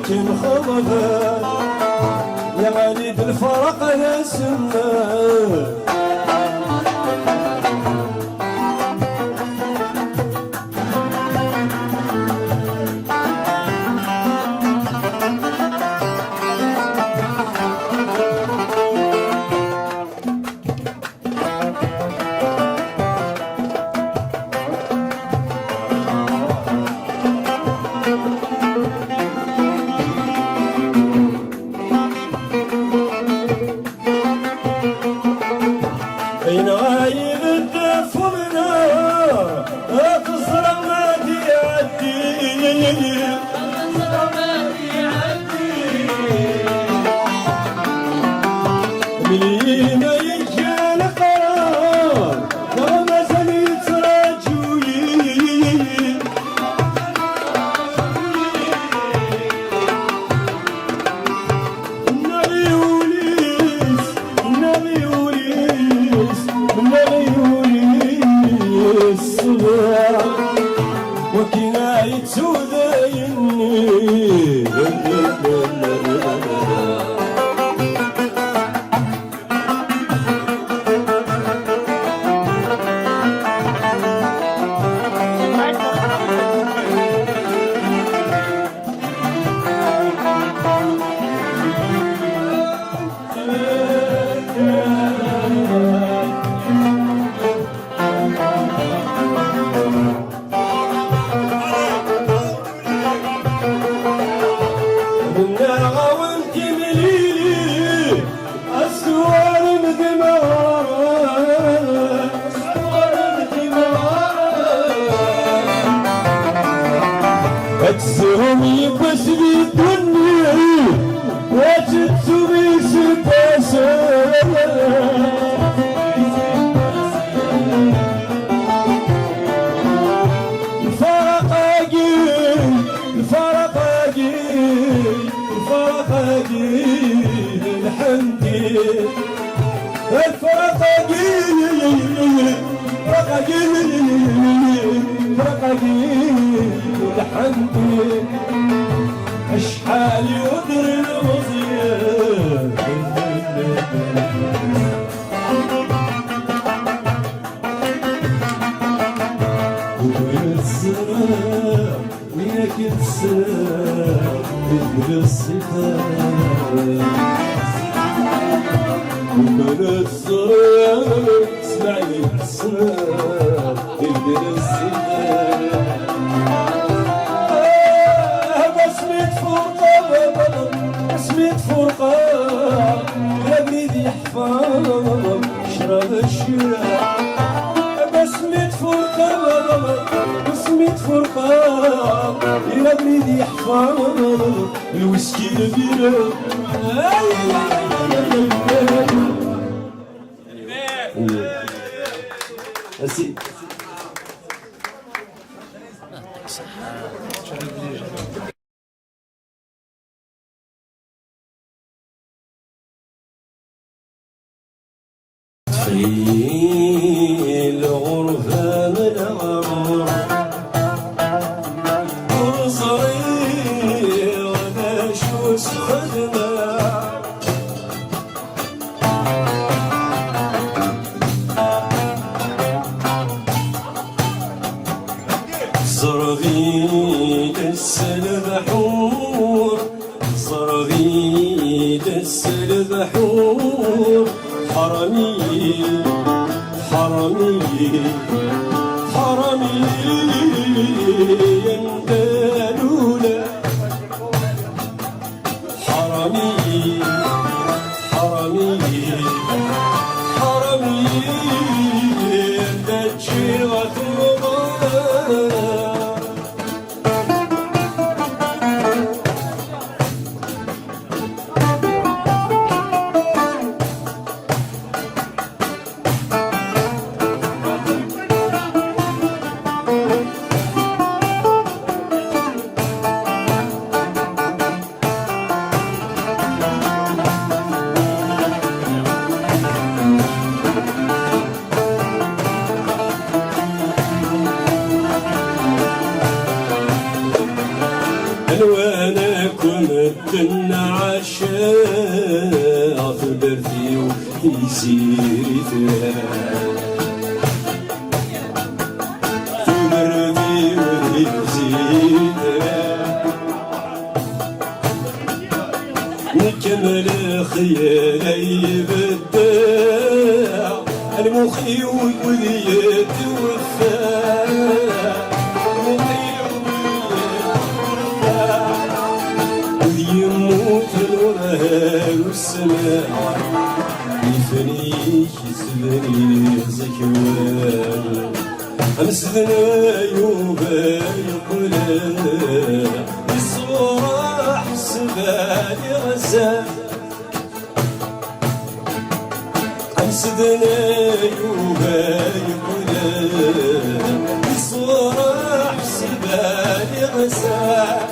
كن خضبا يا غالي بالفرق يا سنة تسهم يبس بالدنيا وتتسوي سباسة الفرق أجيل الفرق أجيل الفرق أجيل الحمدي الفرق أجيل الفرق أجيل الفرق أجيل الحمدي اشحال يضر الوصية وين السلام وياك السلام مثل الصفات وين السلام اسمعني السماء يبدل الزمان بسمة فرقة بسمة فرقة يا بنيدي يحفظ شرب الشراع بسمة فرقة بسمة فرقة يا بنيدي يحفظ الويسكي البيرة Merci. في الغرفة من عمر وصري ولا شو خدمة صرغي السلبحور صرغي السلبحور حرمي حرمي حرمي يندلولا حرمي حرمي حرمي يندجي وثوبا وانا كنت النعشاء في برثي ويسيري في برثي ويسيري نكمل خيالي بداع المخي واليد وفاء يموت الورهان والسماء يفنيك يسبني زكوان أمسدنا يوبا يقولا الصورة حسباني غزال أمسدنا يوبا يقولا الصورة حسباني غزال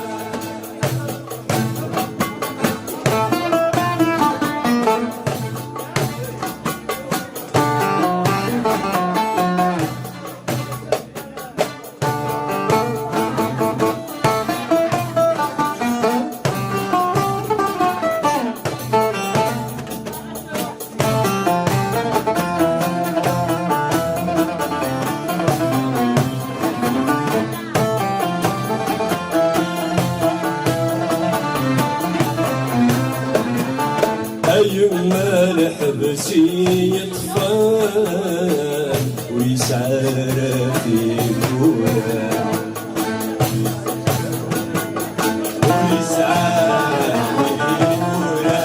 أيما الحبسي يطفال ويسعر في الورى ويسعر في الورى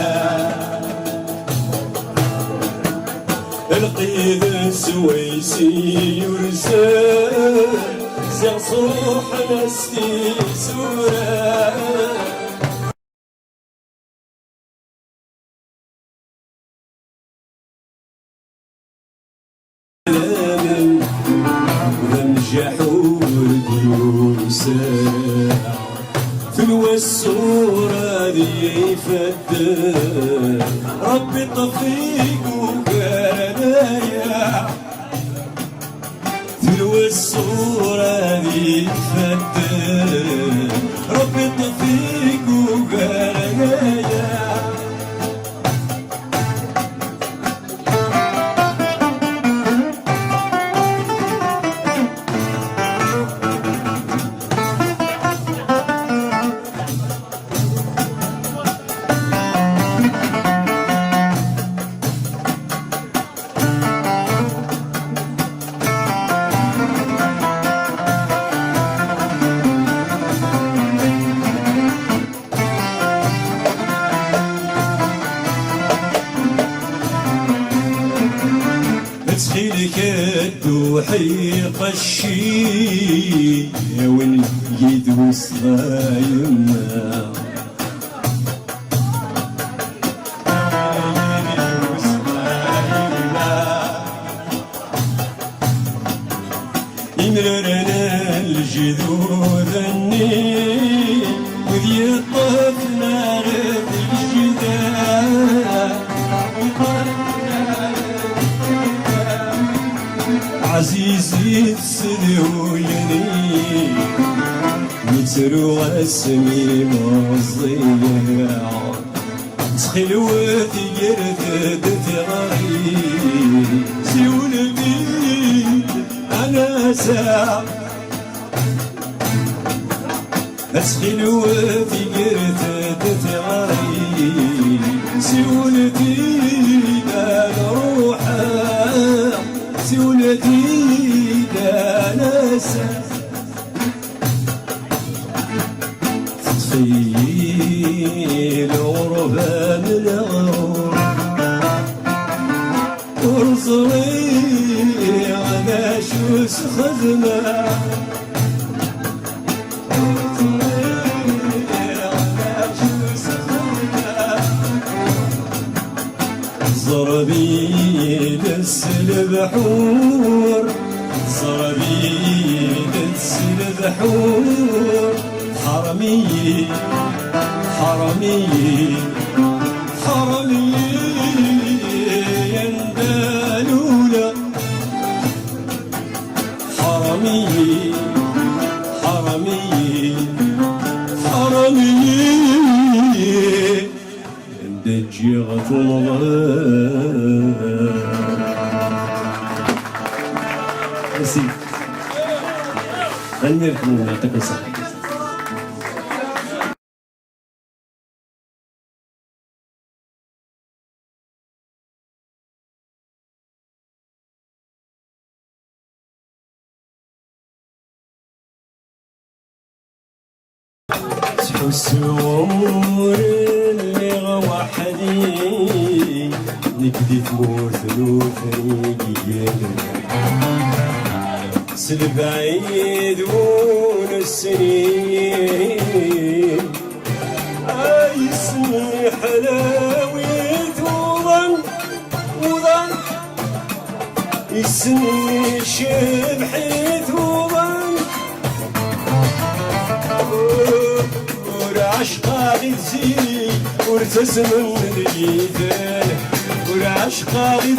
القيد السويسي يرسل زي صروح نستي سورة ونجحوا الدروسات في الوسورة ذي فدان ربي طفيق وكنايا في الوسورة ذي فدان ربي طفيق وكنايا روحي قشي وين جيد وصايمة يمررنا الجذوذ النيل وذي طفنا رد الجدال عزيزي تسلوني نترو اسمي مضيع تخلوتي يردد ثغري سيون بيد انا ساعة تخلوتي يردد ثغري سيون بيد انا روحا سولتي ناسا تخيل غربة من الغرور ونصري على شوس خدمة زربي دس البحور زربي دس البحور حرمي حرمي حرمي يندالولا حرمي حرمي حرمي دجيغة الله. Merci. غني لكم يعطيكم الصحة. تحس اللي وحدي نكدي تموت وثريقين سلبعيد ونسنين يسمي حلاوية وظن وظن يسمي شبحية وظن عشقا غير ورتسم الجيدان والعشقا غير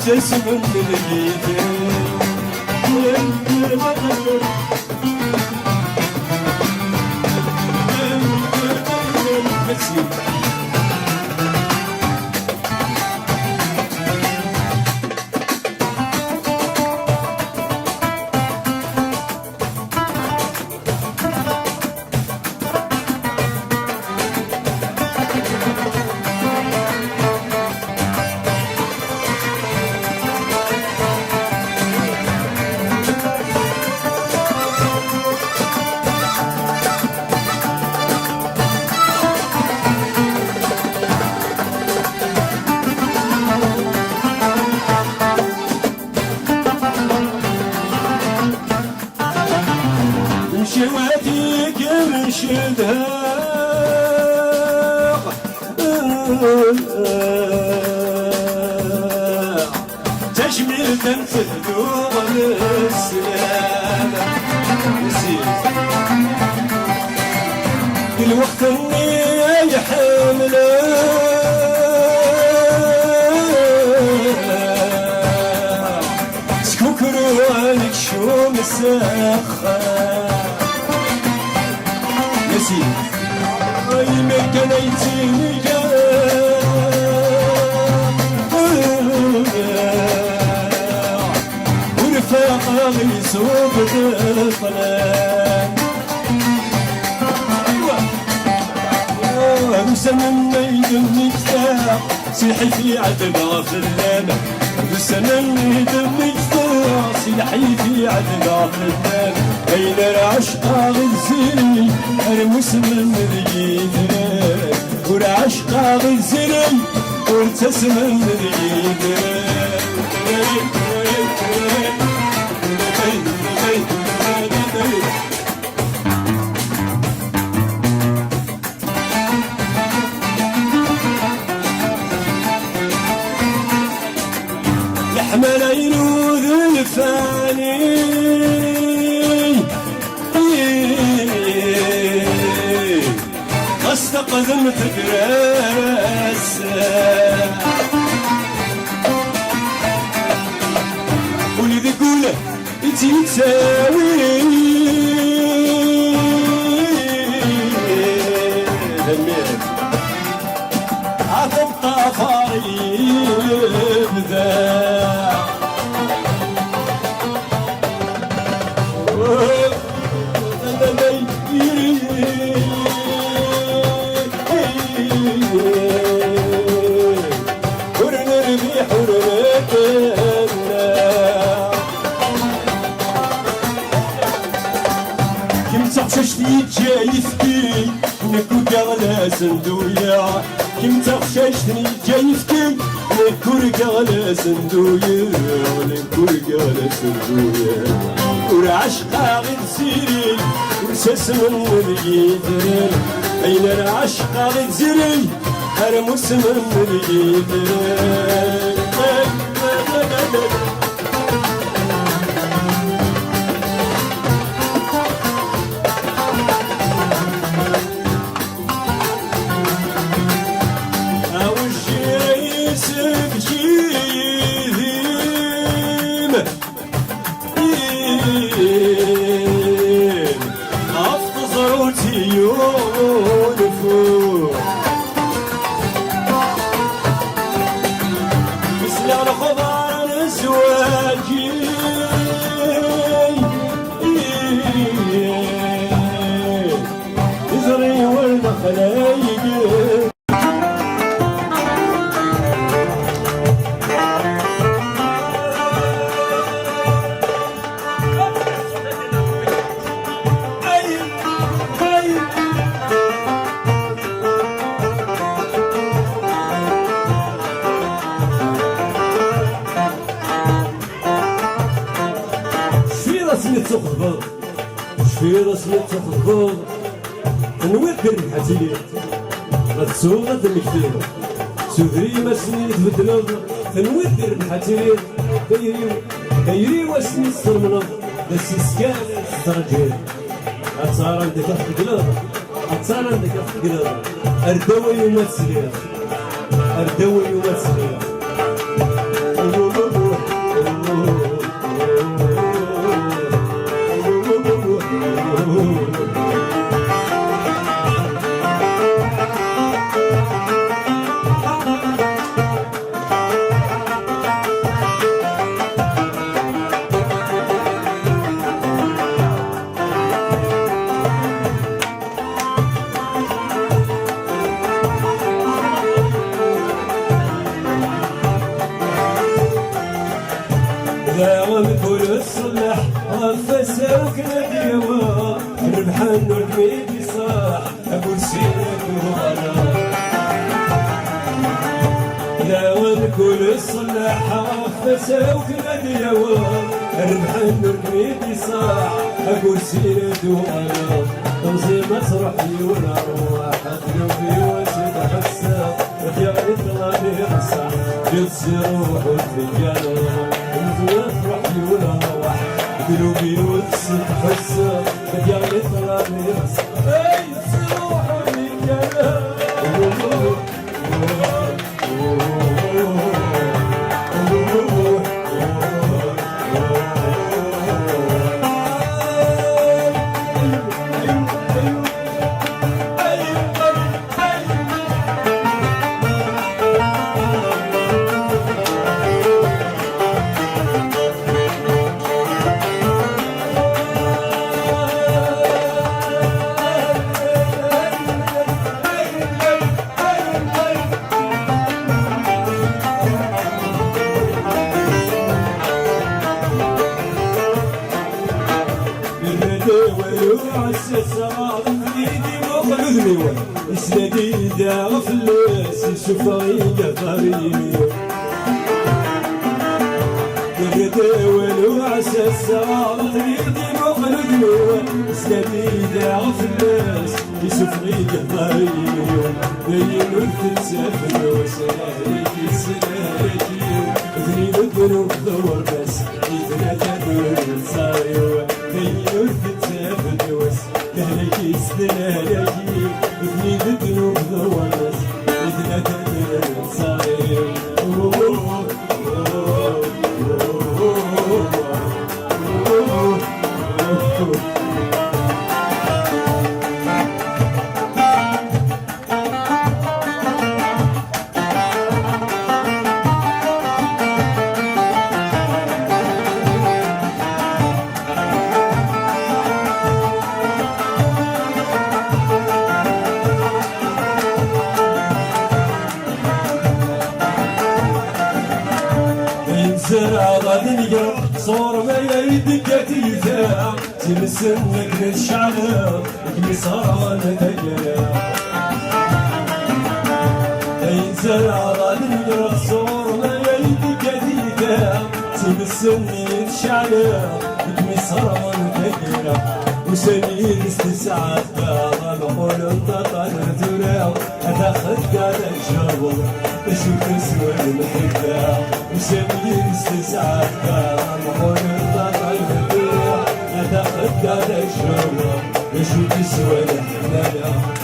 تسم الجيدان شواتيك مرشدها تجميل تنفذ السلامة الوقت اني حاملة سكوكروانك شو مسخر أي مكان يتيني ورفاقة يسوق الطلال وسنن يدمي كتاب سيحي في عدنا في اللامة وسنن يدمي كتاب سيحي في عدنا في اللامة بين العشقى غزيري المسلم ذيدري والعشقى غزيري والتسمم ذيدري الحمل ينوذ الفاني استقدم تدرس ولذي قوله انتي تساوي عتبقى فاريب ذا تخششتي جايفتي نكو قغلا سندويا كم تخششتني جايفتي نكو قغلا سندويا نكو قغلا سندويا ورعشقا غير سيري وساس من اليدري أين العشقا غير زيري هرموس من اليدري تخضر شفي راسي تخضر نوذر الحتيلي غتسوق غد المكتير سودري ما سنين تبدلض نوذر الحتيلي دايري واسني الصرمنض بس يسكان الترجيل أتصار عندك أخذ أتصار عندك أخذ أردوي وما تسلير أردوي وما تسلير داوم كل الصلح غفسا وكنا ديوا ربحان وركبي صاح أقول سيرك وغلا داوم كل الصلح غفسا وكنا ديوا ربحان وركبي صاح أقول سيرك وغلا تمزي مسرح ولا روح قلبي واسد حسا يا غير طلابي رصح جلس روح الرجال افرح لي ولا روح قلوبي وتسد حسه بدي يطلع من راسي اي تروح الرجال سندي دا فلس شفايا غريمي يداول وعسى الساعة تريدي من ودنو سنادي داع في الناس يسفغي قهضاريون داين ورث تسافر وسلالك السلالك ذني الذنوب دور بس يتنادى دور صايو داين ورث تسافر وسلالك السلالك ذني الذنوب دور بس يتنادى دور صايو زرع غادي نقرا صور ما يدك تيزا تمسنك للشعلة كمسارة تقرا زرع غادي نقرا صور ما يدك تيزا تمسني للشعلة كمسارة تقرا وسمير استسعاد باغا نقول انتطر تراو هذا خدقة الشغل اشو تسوى المحبة وسمير استسعاد باغا نقول انتطر تراو هذا خدقة الشغل اشو تسوى المحبة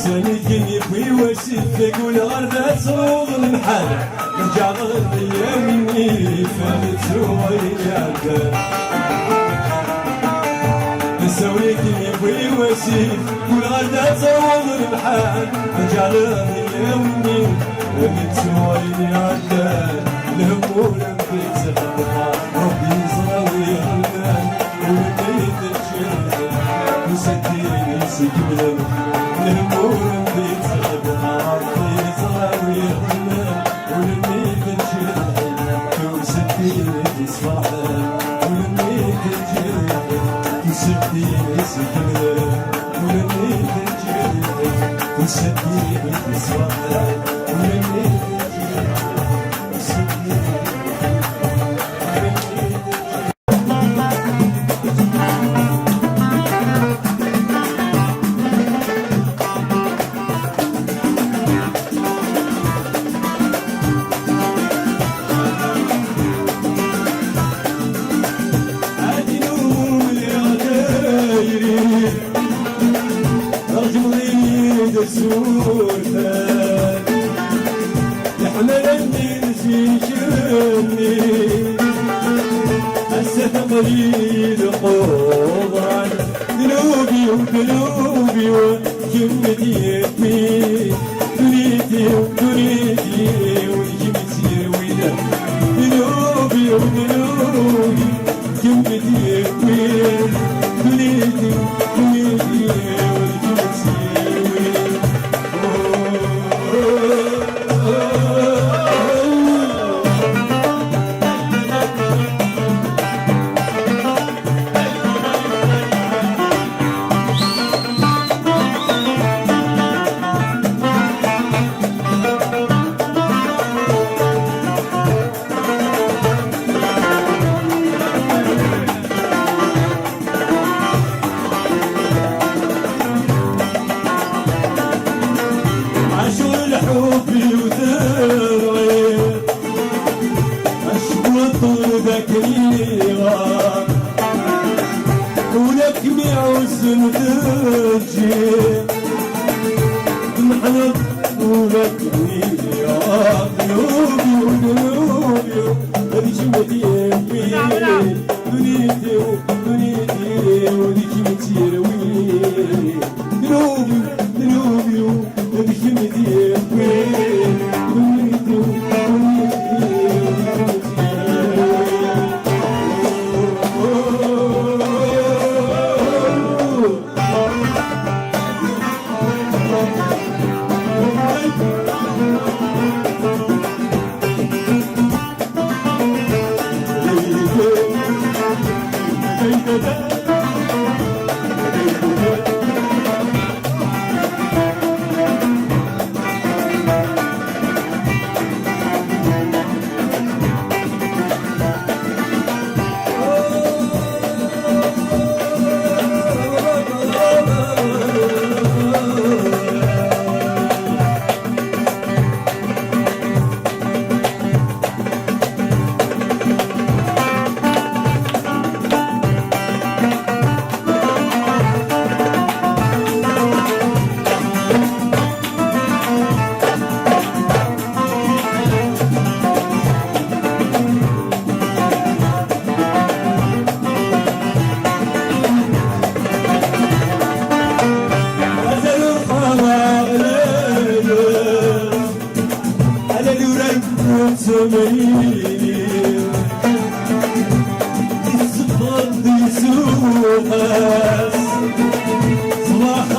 سنجني في وسيلتك والغردة صوغ المحل رجع غردي مني فهمت شوي ياك سويتني في وسيلتك والغردة صوغ المحل رجع غردي مني فهمت شوي ياك الهمول في سخطها ربي يصراوي غلبان ولقيت الشرق وسديني سكبلم الهمول بيت صدها ربي صاوي غنى ولميت الجرح وسديني تصفحها ولميت الجرح وسديني سكبلم ولميت الجرح وسديني تصفحها ولميت الجرح وسديني يحملني نسيشني السفري قوضا ذنوبي وذنوبي وجمتي في دنيتي ودنيتي وجمتي ويدا ذنوبي وذنوبي جمتي في دنيتي ودنيتي وجمتي ولك معوسن تجي محنط ولك يا قلوبي وقلوبي هذيك مدينتي دنيتي ودنيتي وديك متي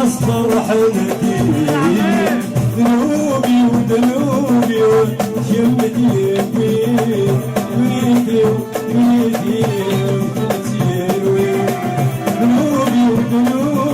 فرحتي ذنوبي وذنوبي يمتي ذنوبي وذنوبي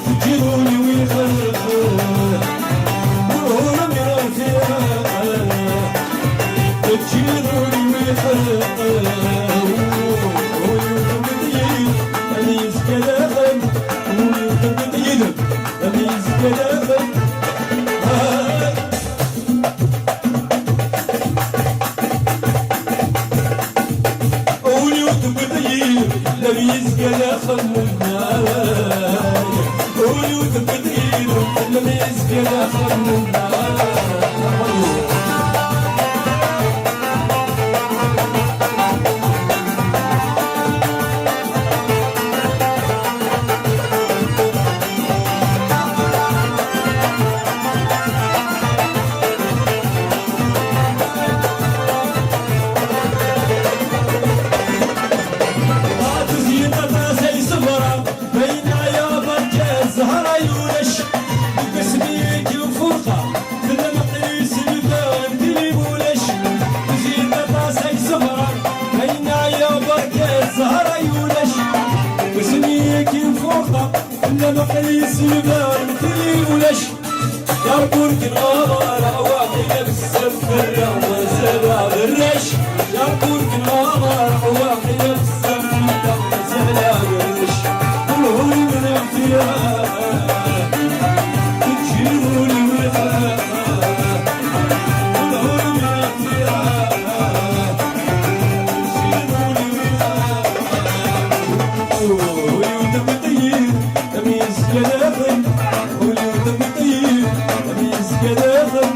تجيروني ويخرخوا ورم يرفيها تجيروني ويخرخوا ويوم بديد أميز كلام ويوم بديد أميز كلام لميز كلا خمنا وليوت بديل لميز كلا خمنا مقيس يبان في ولش يا برج الغار عواقي بالسفر يا وزرع الرش يا برج الغار عواقي بالسفر يا وزرع الرش كلهم من اختيار تجيروني ويخاف كلهم من اختيار تجيروني ويخاف كلافن وليوت بطيب أميز كلافن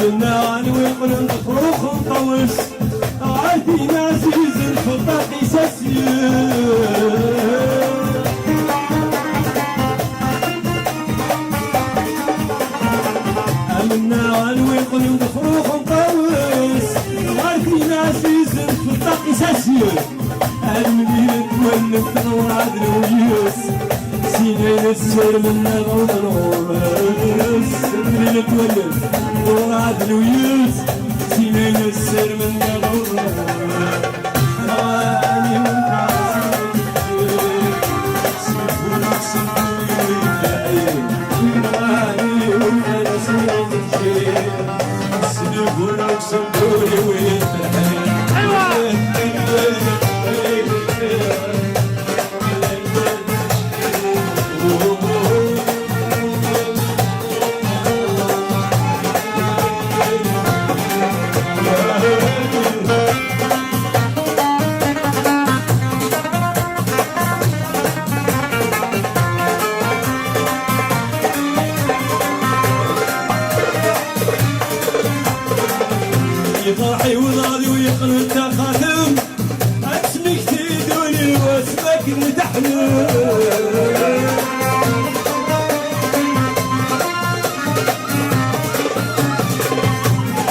النار ويقلن فروخ مطوس عادي نازيز الفطاق يسسير النار ويقلن فروخ مطوس عادي نازيز الفطاق يسسير المدينة تولف تنور عدل ويوس سينين السير من نغول الغورس المدينة تولف تنور عدل ويوس سينين السير من نغول رواني ونعسي سيفونك سنتوي رواني ونعسي سيفونك سنتوي يفرحي وضالي ويقنن تخاتم اسمك تدوني واسمك نتحلم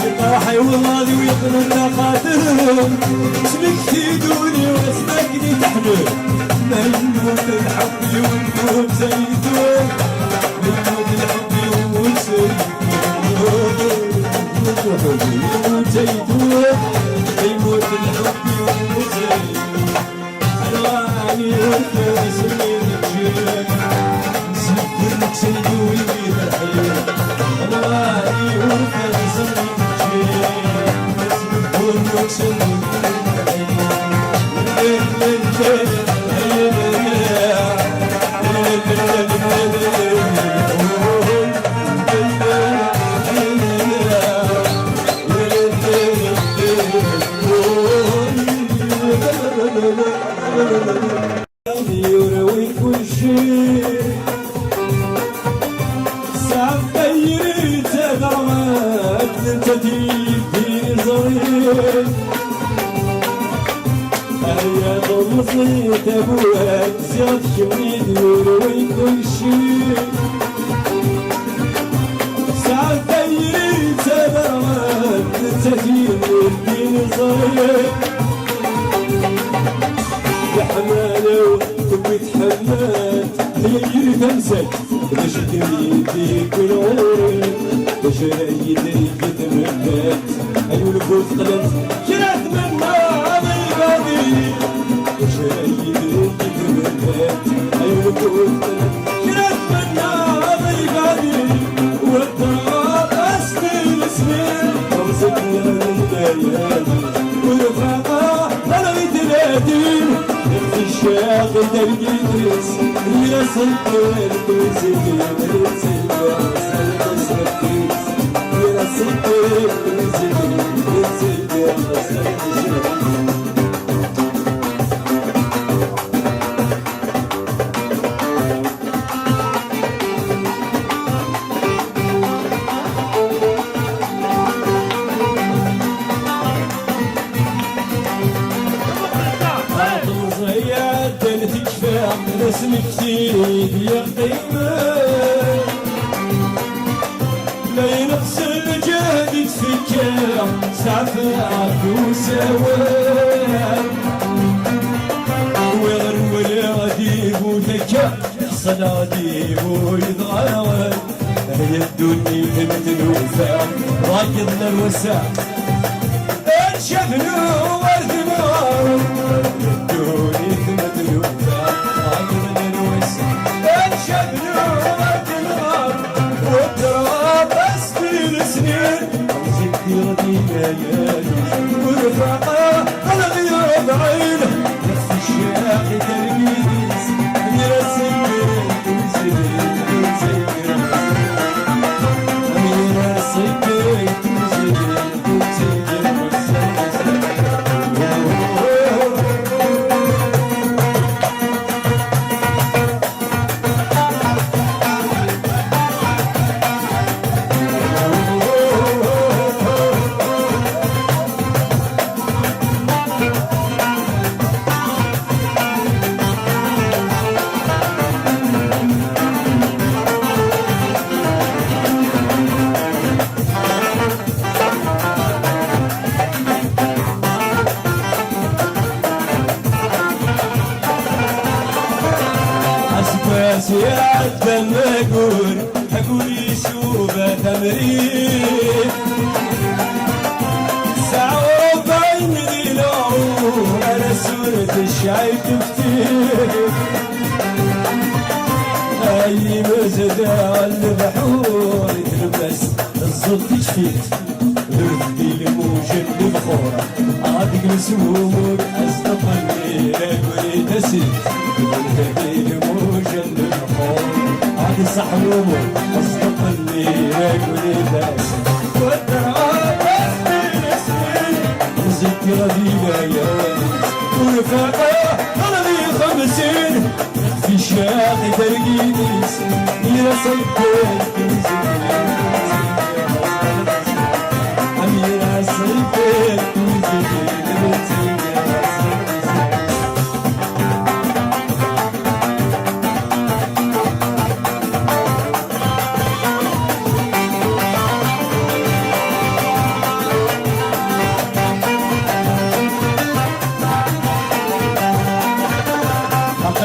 يفرحي وضالي ويقنن تخاتم اسمك تدوني واسمك نتحلم مجنون الحب والنوم زيتون مجنون الحب والزيتون يموت زيتون يموت الحب والزيتون الواني والفارس من الجيل سكرك سيدوي بالحيل الواني والفارس من الجيل سكرك سيدوي يروي كل شيء ساعة غيري تدرمت انت تجيبني صغير هيا ضمصيت ابوك زياد شميد يروي كل شيء ساعة غيري تدرمت انت تجيبني صغير يا حمالة كنت حمات هي تمسك باش يديك العور باش يديك تمكات ايوا الفوز قلت شرات من ماضي غادي باش يديك تمكات ايوا الفوز قلت شرات من ماضي غادي والتراب اسنين سنين خمسة ليالي ورفاقة طلعت نادين الشاغل تلقيتس يا سلطان تسيبي يا سلطان يا سلطان تسيبي يا سلطان اسمك تيد يا قيمة لا ينقص الجهد تفكر سعفاك وسواد وغير ولا غديب وذكاء حصل غديب ويضغط هي الدنيا تمت الوفاء راكضنا الوسع شافنو ورد نار الدنيا تمت الوفاء ورفاقة على غير بعينه نفس سياد لما أقول يشوفه تمرين ساعة وربعين دينار أنا سورة الشاي تفتيح أي مزدى البحور تلبس الزلط جفيت رفدي الموجة البخورة عادق نسومك أصدقني أقولي تسيت رفدي الموجة البخورة عادي صحومك أصدقني أقولي تسيت ذكرى دينا يا ورفاقة غلبي 50 في شاقي ترقيس يا صيفين أميرة صيفين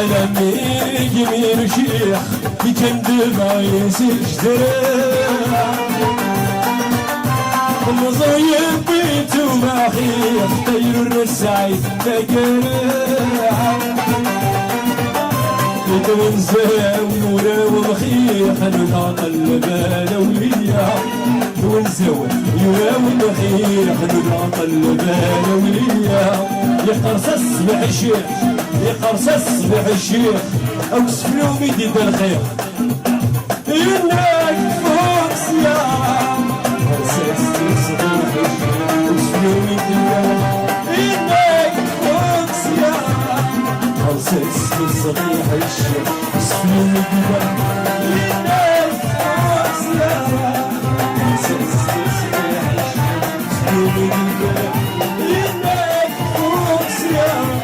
الأمير جميل شيخ يكندب عيس اشتراه مضيب بيته مخيخ طير الرسعيد تقراه ونزا ونورا ومخيخ نتعطل بالولية ونزا يورا ومخيخ نتعطل بالولية يقرص الصبح الشيخ يقرص الصبح الشيخ او سفلو ميدي بالخير انك فوق سيام قرص الصبح الشيخ او سفلو ميدي انك فوق سيام قرص الصبح الشيخ او سفلو ميدي انك فوق سيام قرص الصبح الشيخ او سفلو ميدي انك فوق سيام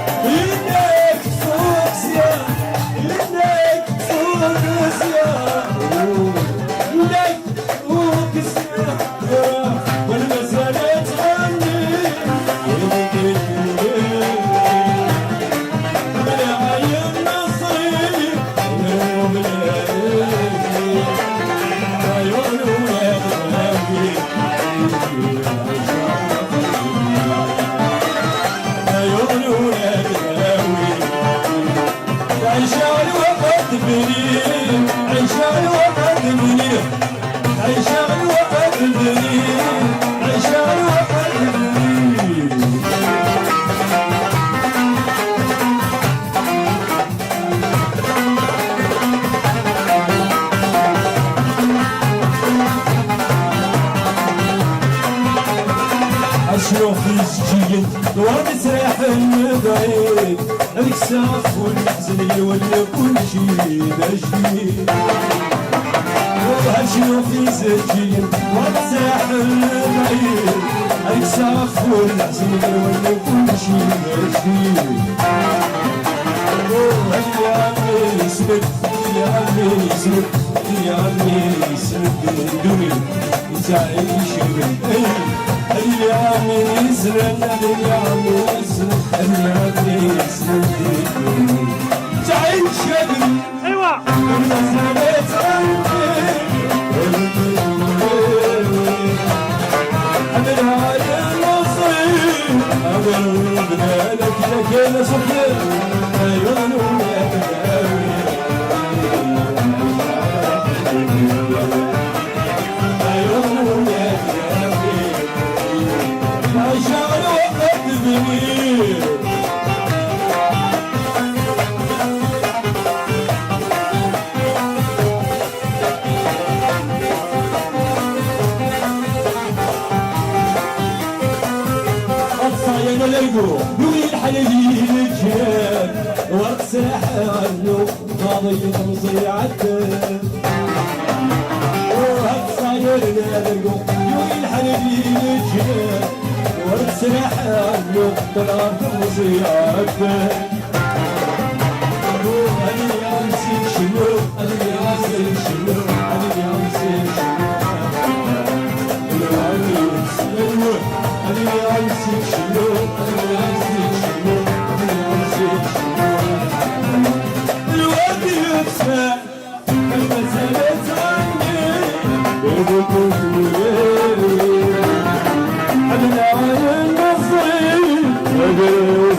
شنو في السجين ورد سراح النبعيد هذيك الساف والحزن يولي كل شي جديد شنو في السجين ورد سراح النبعيد هذيك الساف والحزن يولي كل شي جديد يا عمي اسمك يا عمي اسمك يا عمي اسمك الدنيا انت عايش يا عمي اسرن يا عمي اسرن يا عمي اسرن تعيش يا ابني ايوه انت سالت عني ابنها يا نصيب ابن بلادك لك يا صفر عيونه يا تداوي عيونه يا تداوي عشان وقت بني الصايم ليقو نوي الحليل الجهاد ورد ساحة عنه قاضي مضيع الدم الصايم ليقو نوي الحليل الجهاد ورد ساحة عنه طلعت مضيع الدم أنا يا أمسي شنو أنا يا أمسي شنو أنا يا أمسي شنو أنا يا أمسي شنو أنا يا أمسي شنو أنا يا أمسي شنو الواد يبسع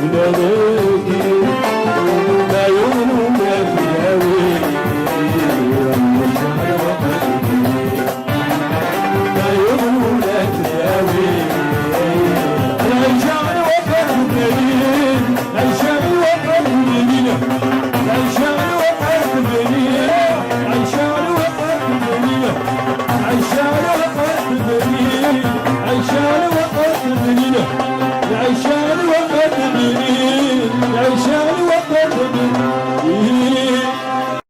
بلادي